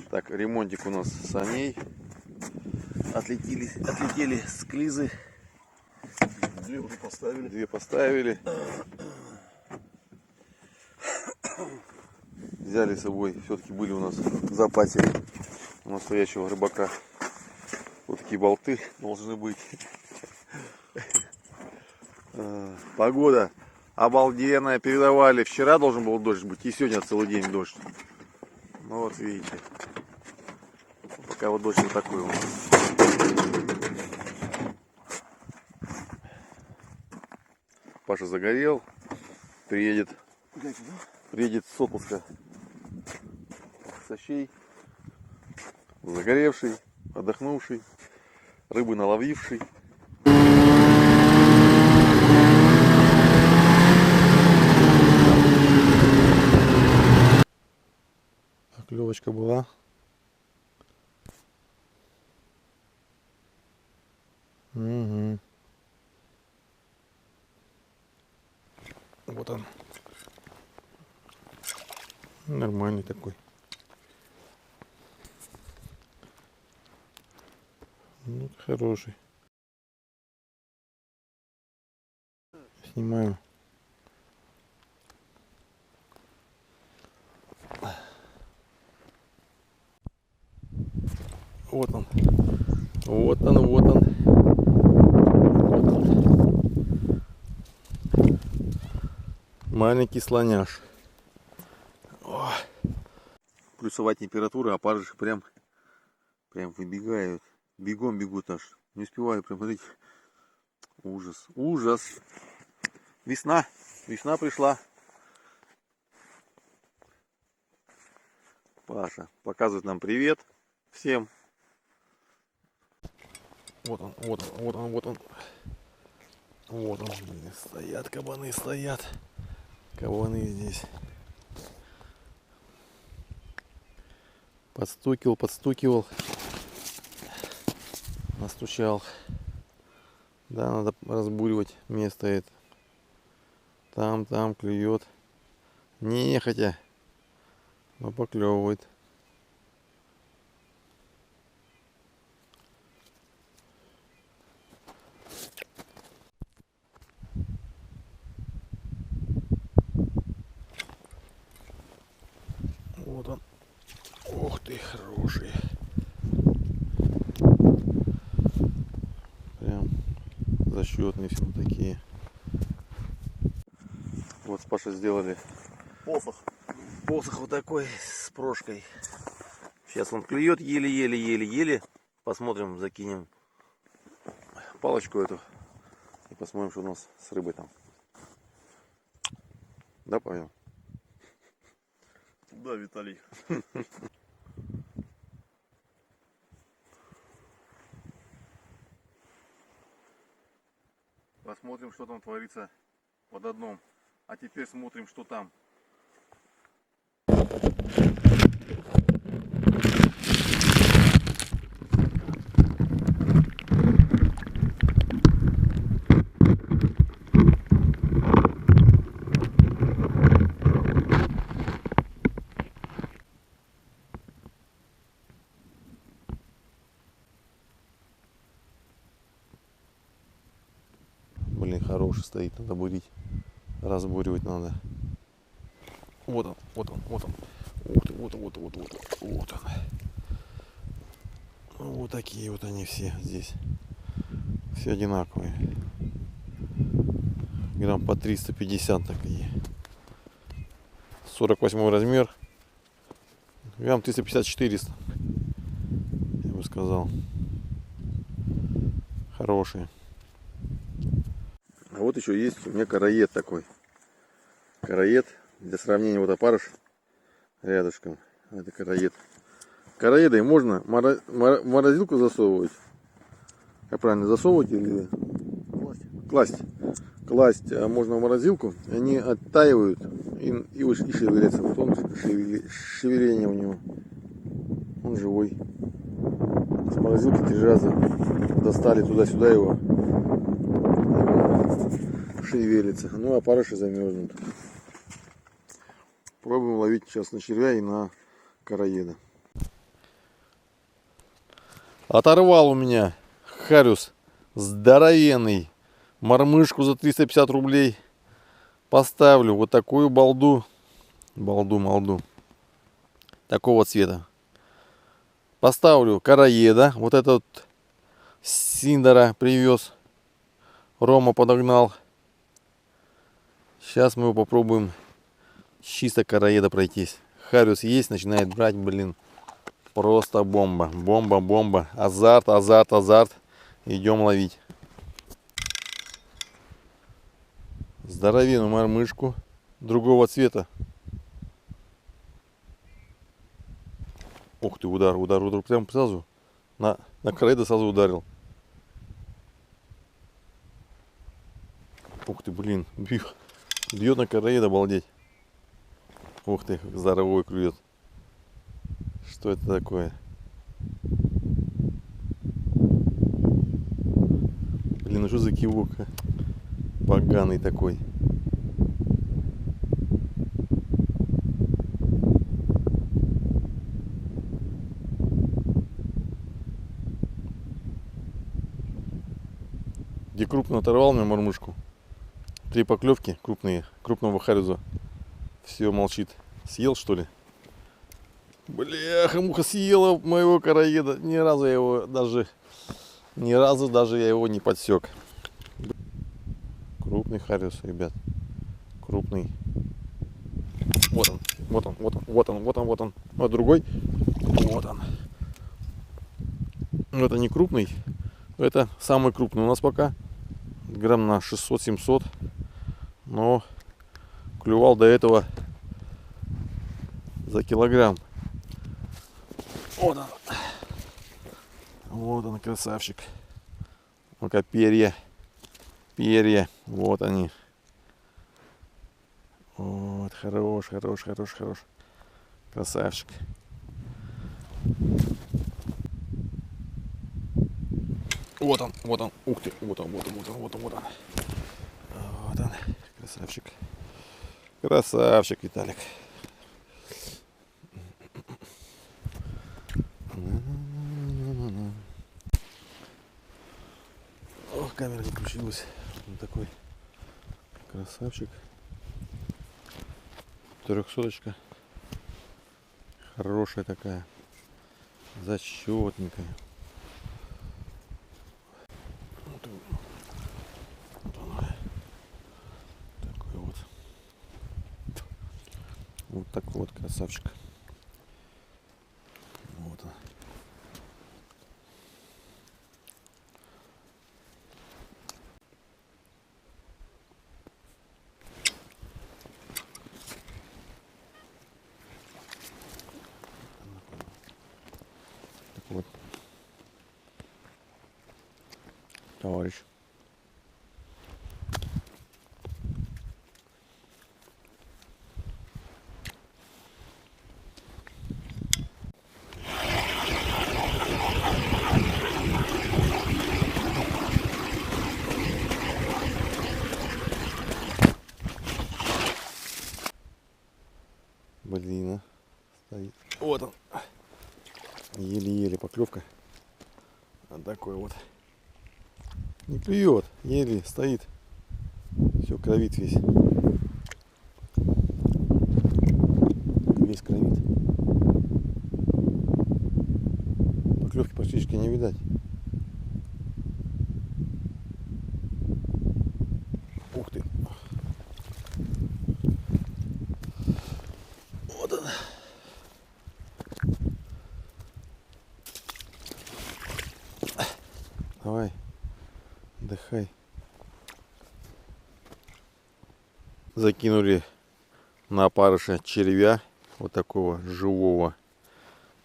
Так, ремонтик у нас саней. Отлетели склизы. Две уже поставили. Две поставили. Взяли с собой, все-таки были у нас в запасе у настоящего рыбака. Вот такие болты должны быть. Погода обалденная, передавали. Вчера должен был дождь быть, и сегодня целый день дождь. Ну вот видите. Пока вот дождь вот такой у нас. Паша загорел. Приедет с отпуска Сощей. Загоревший, отдохнувший, рыбы наловивший. Клевочка была. Угу. Вот он. Нормальный такой. Ну, хороший. Снимаю. Вот он. Вот он, вот он. Вот он. Маленький слоняш. О. Плюсовая температура, а опарыши прям выбегают. Бегом бегут аж. Не успеваю, прям, смотрите. Ужас, ужас. Весна. Весна пришла. Паша показывает нам привет всем. Вот он, вот он, вот он, вот он. Вот он. Стоят кабаны, стоят. Кабаны здесь. Подстукивал. Настучал. Да, надо разбуривать место это. Там клюет. Нехотя. Но поклевывает. Вот он. Ух ты, хороший. Прям зачетные все такие. Вот с Пашей сделали Посох. Посох вот такой с прошкой. Сейчас он клюет еле. Посмотрим, закинем палочку эту и посмотрим, что у нас с рыбой там. Да, Павел? Да, Виталий. Посмотрим, что там творится под дном. А теперь смотрим, что там. Блин, хороший стоит, надо бурить. Разбуривать надо. Вот он. Ух ты, вот он. Вот такие вот они все здесь. Все одинаковые. Грамм по 350 такие. 48 размер. Грамм 350-400. Я бы сказал. Хорошие. А вот еще есть у меня караед такой. Караед. Для сравнения, вот опарыш рядышком. Это караед. Караедой можно морозилку засовывать. Как правильно, засовывать или класть. А можно в морозилку. Они оттаивают и шевелятся. Вот он шевеление у него. Он живой. С морозилки 3 раза достали туда-сюда его. Шевелится. Ну, а опарыши замерзнут. Пробуем ловить сейчас на червя и на караеда. Оторвал у меня Хариус здоровенный. Мормышку за 350 рублей. Поставлю вот такую балду. Балду. Такого цвета. Поставлю караеда. Вот этот Синдера привез. Рома подогнал. Сейчас мы его попробуем чисто караеда пройтись. Хариус есть, начинает брать, блин. Просто бомба. Бомба. Азарт. Идем ловить. Здоровенную мормышку. Другого цвета. Ух ты, удар. Прям сразу. На караеда сразу ударил. Ух ты, блин. Бьет на караеда, обалдеть. Ух ты, здоровой клюет. Что это такое? Блин, ну что за кивок? Поганый такой. Где крупно оторвал мне мормышку. 3 поклевки крупные, крупного хариуза. Все, молчит. Съел, что ли? Бляха, муха съела моего караеда. Ни разу даже я его не подсек. Крупный хариус, ребят. Крупный. Вот он. Вот другой. Вот он. Но это не крупный. Это самый крупный у нас пока. Грамм на 600-700. Но клювал до этого за килограмм. Вот он, красавчик. Ну-ка, перья. Вот они. Вот, хорош. Красавчик. Вот он. Ух ты, вот он. Вот он. Красавчик, Виталик. Ох, камера не включилась. Вот такой красавчик. 300-очка. Хорошая такая. Зачетненькая. Вот он. Такой вот. Вот такой вот красавчик. Вот он. Вот. Товарищ. Блин, стоит. Вот он. Еле-еле поклевка. Вот такой вот. Не клюет, еле стоит. Все, кровит весь. Весь кровит. Поклевки практически не видать. Ух ты. Вот он. Давай, отдыхай. Закинули на опарыша червя, вот такого живого.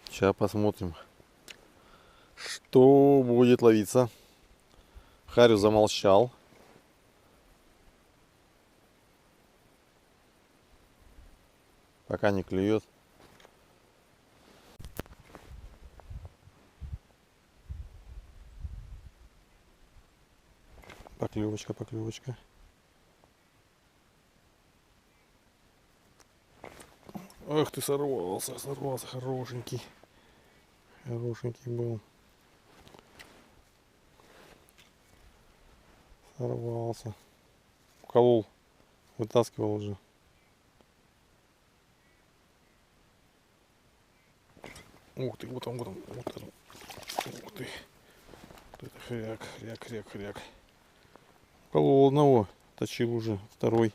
Сейчас посмотрим, что будет ловиться. Хариус замолчал. Пока не клюет. Поклевочка. Ах ты, сорвался, хорошенький был. Сорвался. Уколол. Вытаскивал уже. Ух ты, вот он, вот он, вот он. Ух ты. Вот это хряк, хряк, хряк, хряк. Уколол одного, точил уже второй.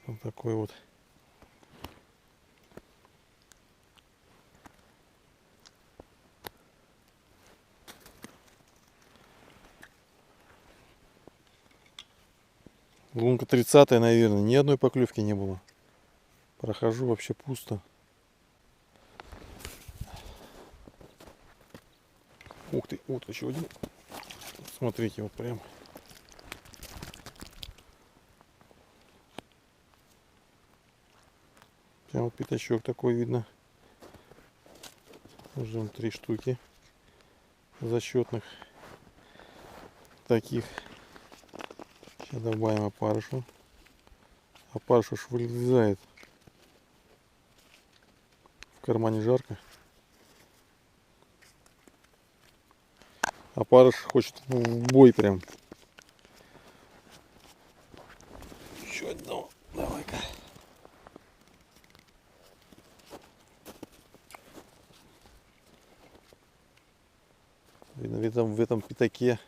Вот такой вот. Лунка 30-я, наверное. Ни одной поклевки не было. Прохожу, вообще пусто. Ух ты, вот еще один. Смотрите, вот прям. Прям вот пятачок такой видно. Уже 3 штуки зачетных. Таких. Сейчас добавим опарышу. Опарыш уж вылезает. В кармане жарко. Опарыш хочет в бой прям. Еще одно. Давай-ка. Видно, в этом пятаке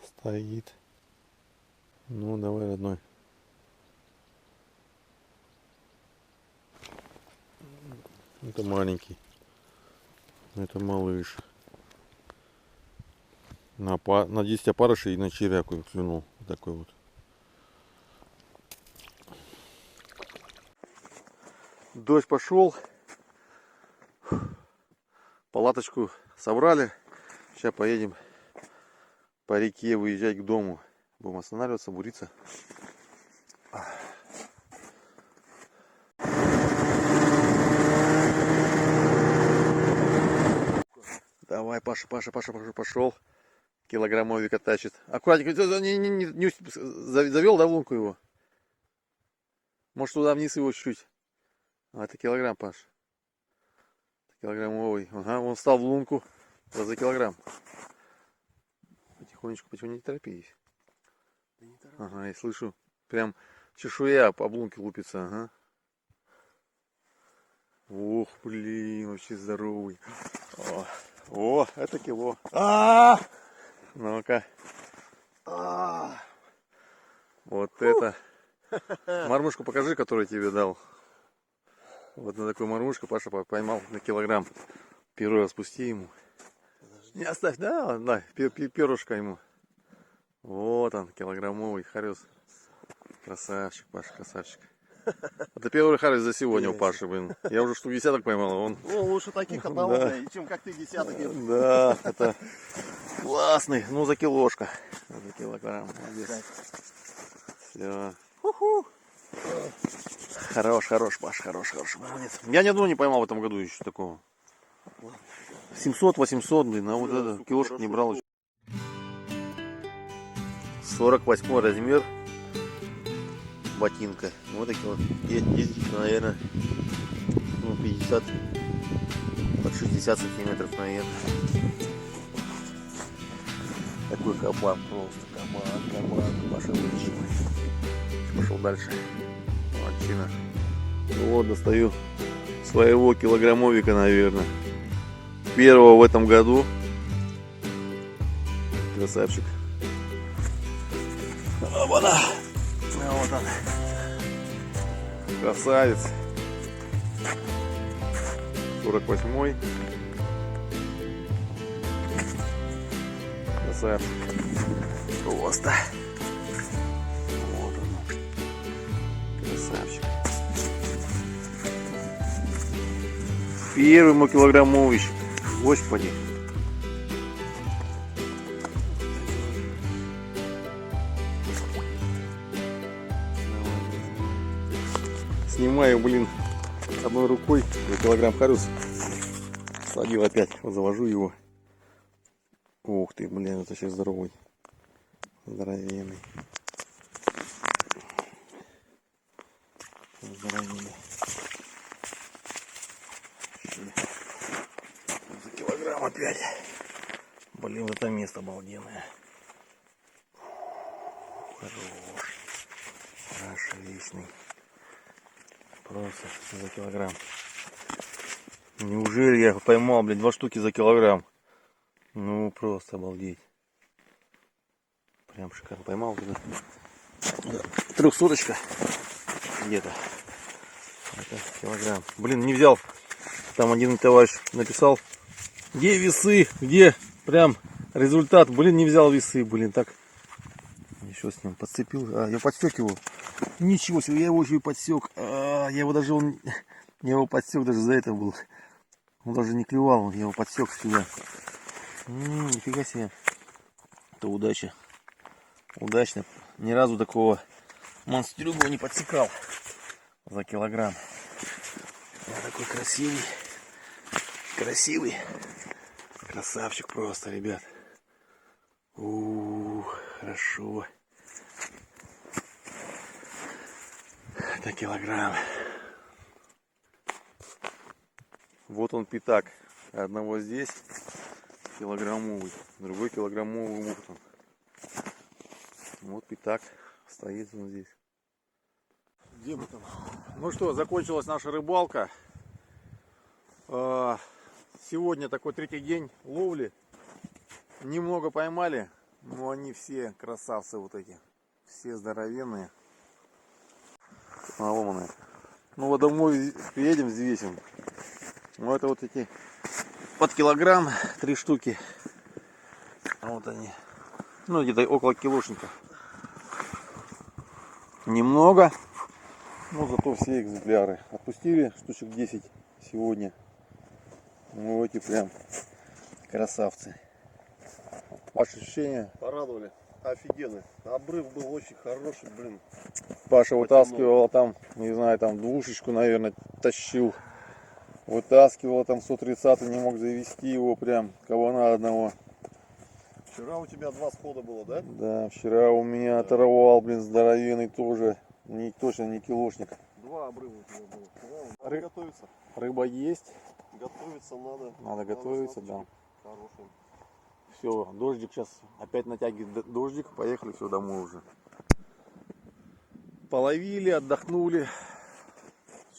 стоит. Ну, давай, родной. Это маленький. Это малыш. На 10 опарышей и на червяку клюнул. Вот такой вот. Дождь пошел. Палаточку собрали. Сейчас поедем по реке выезжать к дому. Будем останавливаться, буриться. Давай, Паша, пошел. Килограммовик тащит. Аккуратненько, завел, да, в лунку его? Может, туда вниз его чуть-чуть? А, это килограмм, Паш. Килограммовый. Ага, он встал в лунку. За килограмм. Потихонечку, не торопись. Ага, я слышу. Прям чешуя по облунке лупится, ага. Ох, блин, вообще здоровый. О, это кило. Ну-ка. Вот это. Мормышку покажи, которую я тебе дал. Вот на такую мормышку Паша поймал на килограмм. Перо распусти ему. Не оставь, да, перышко ему. Вот он, килограммовый харюс. Красавчик, Паша, красавчик. Это первый харюс за сегодня у Паши, блин. Я уже штук десяток поймал, а он... Ну, лучше таких одного, да, чем как ты десяток. Да, это классный. Ну, за килошка. За килограмм. Молодец. Все. Хорош, Паш, хорош. Молодец. Я ни одного не поймал в этом году еще такого. 700-800, блин, а вот это килошку не брал еще. 48 размер ботинка. Вот такие вот. Есть, наверное, ну, 50 под 60 сантиметров, наверное. Такой кабан, просто кабан. Пошел дальше. Пошел дальше. Молодчина. Ну вот, достаю своего килограммовика, наверное. Первого в этом году. Красавчик. Оба-на! Вот он. Красавец. 48-й. Красавчик. Просто. Вот он. Красавчик. Первый мой килограммовый. Господи. Снимаю, блин, одной рукой килограмм харюс. Садил опять, вот завожу его. Ух ты, блин, это сейчас здоровый. Здоровенный. Здоровенный. За килограмм. опять. Блин, вот это место обалденное. Хорош. Хорош, отличный. Просто за килограмм. Неужели я поймал, блин, 2 штуки за килограмм? Ну, просто обалдеть. Прям шикарно поймал. Да. 300-очка где-то. Это килограмм. Блин, не взял. Там один товарищ написал, где весы, где прям результат. Блин, не взял весы, блин, так. Еще с ним подцепил. Я подсек его. Ничего себе, я его еще и подсек. Я его даже я его подсек, даже за это был. Он даже не клевал, я его подсек сюда. Нифига себе. Это удача. Удачно. Ни разу такого монстрюгу не подсекал за килограмм. Я такой красивый. Красивый. Красавчик просто, ребят. Хорошо. Это килограмм. Вот он пятак. Одного здесь килограммовый, другой килограммовый вот он. Вот пятак стоит он здесь. Где мы там? Ну что, закончилась наша рыбалка. Сегодня такой 3-й день ловли. Немного поймали, но они все красавцы вот эти. Все здоровенные. Наломанные. Ну вот домой приедем, взвесим. Ну это вот эти под килограмм 3 штуки. Вот они. Ну где-то около килошника. Немного. Но зато все экземпляры. Отпустили штучек 10 сегодня. Ну эти прям красавцы. Ваши ощущения? Порадовали. Офигенно. Обрыв был очень хороший, блин. Паша вытаскивал там, не знаю, там двушечку, наверное, тащил. Вытаскивал там 130, не мог завести его прям кабана одного. Вчера у тебя 2 схода было, да? Да, вчера у меня оторвал, блин, здоровенный тоже. Не, точно не килошник. 2 обрыва у тебя было. Надо готовиться. Рыба есть. Готовиться надо. Надо готовиться, да. Хороший. Все, дождик сейчас опять натягивает дождик. Поехали все домой уже. Половили, отдохнули.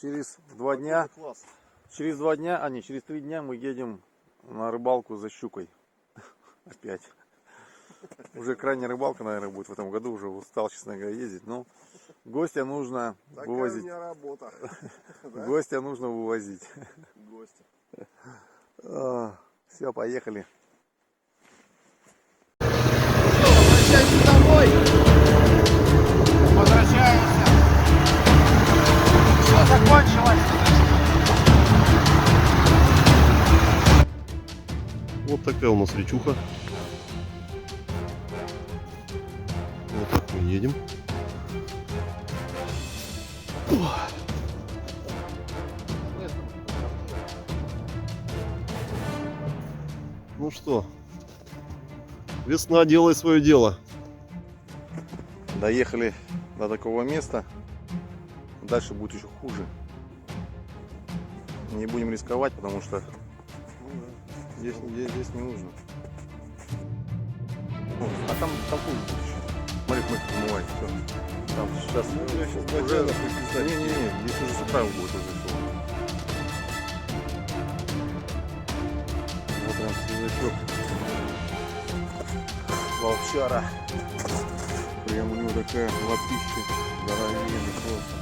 Через 2 дня. Класс. Через 2 дня, через 3 дня мы едем на рыбалку за щукой. Опять. Уже крайняя рыбалка, наверное, будет в этом году. Уже устал, честно говоря, ездить. Но гостя нужно вывозить. Такая у меня работа. Гостя нужно вывозить. Гости. Все, поехали. Возвращаемся домой. Возвращаемся. Все закончилось. Вот такая у нас речуха. Вот так мы едем. Ну что, весна, делай свое дело. Доехали до такого места. Дальше будет еще хуже. Не будем рисковать, потому что здесь не нужно. А там хуже будет еще. Смотри, мы помывать все. Там сейчас уже... Не-не-не, здесь уже с утра будет уже все. Вот прям свежачок. Волчара. Прям у него такая лапища здоровенная просто.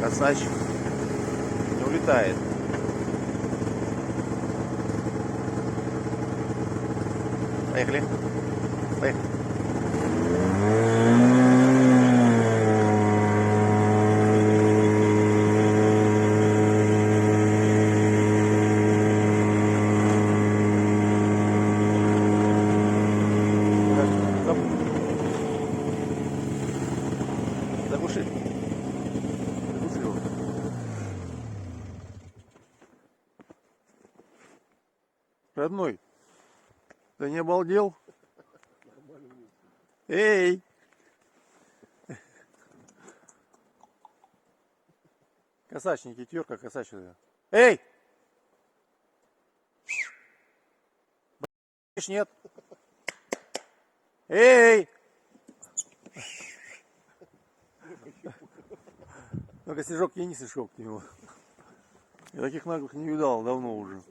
Косач не улетает. Поехали. Поехали. Заглуши. Заглуши его. Родной, ты не обалдел? Эй! Косачники, терка, косачники. Эй! Нет. Эй! Ну-ка, снежок, кинь снежок к нему. Я таких наглых не видал давно уже.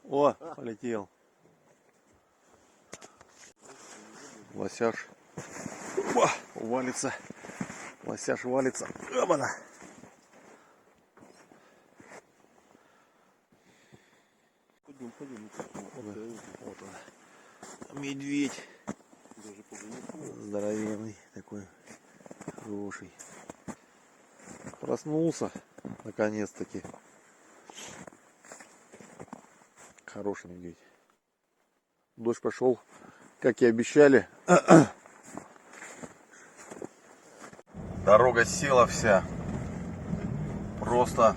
О, полетел. Лосяш. О, валится. Лосяш валится. Опа-на. Пойдем. Вот он. Медведь. Здоровенный такой. Хороший. Проснулся. Наконец-таки. Хороший медведь. Дождь пошел, как и обещали. Дорога села вся. Просто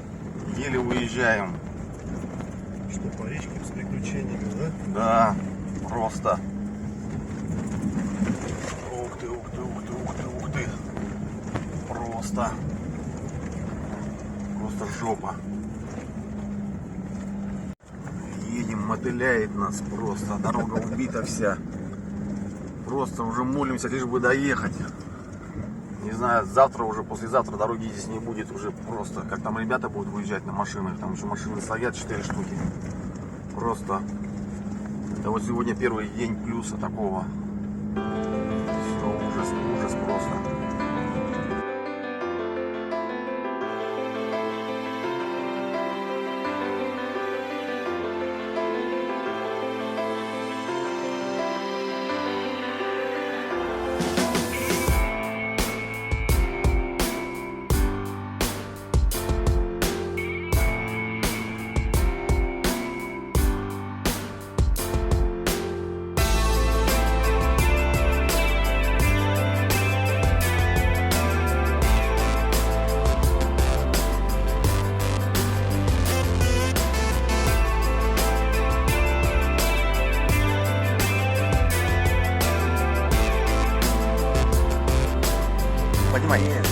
еле уезжаем. Что, по речке с приключениями, да? Да, просто. Ух ты, ух ты, ух ты, ух ты, ух ты. Просто. Просто жопа. Едем, мотыляет нас просто. Дорога убита вся. Просто уже молимся, лишь бы доехать. Не знаю, завтра уже, послезавтра дороги здесь не будет уже просто. Как там ребята будут выезжать на машинах. Там еще машины стоят, 4 штуки. Просто. Это вот сегодня первый день плюса такого. Все, ужас, ужас просто. Поднимай.